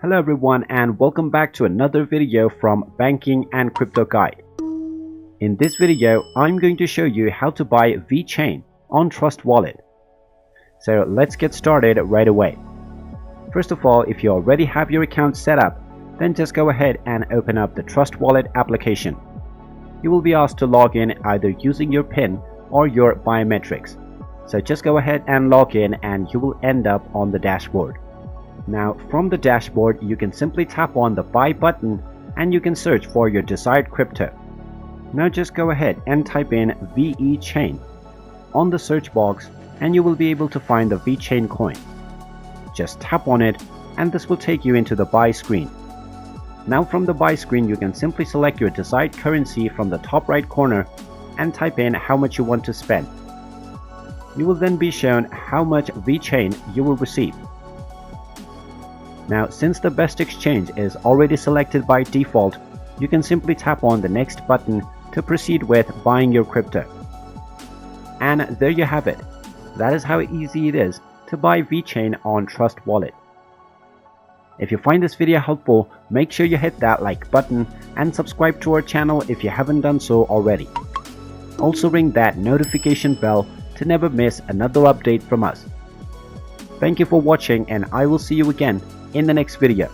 Hello everyone and welcome back to another video from Banking and Crypto Guide. In this video, I'm going to show you how to buy Vechain on Trust Wallet. So let's get started right away. First of all, if you already have your account set up, then just go ahead and open up the Trust Wallet application. You will be asked to log in either using your PIN or your biometrics. So just go ahead and log in and you will end up on the dashboard. Now from the dashboard you can simply tap on the buy button and you can search for your desired crypto. Now just go ahead and type in Vechain on the search box and you will be able to find the Vechain coin. Just tap on it and this will take you into the buy screen. Now from the buy screen you can simply select your desired currency from the top right corner and type in how much you want to spend. You will then be shown how much Vechain you will receive. Now since the best exchange is already selected by default, you can simply tap on the next button to proceed with buying your crypto. And there you have it. That is how easy it is to buy Vechain on Trust Wallet. If you find this video helpful, make sure you hit that like button and subscribe to our channel if you haven't done so already. Also ring that notification bell to never miss another update from us. Thank you for watching and I will see you again in the next video.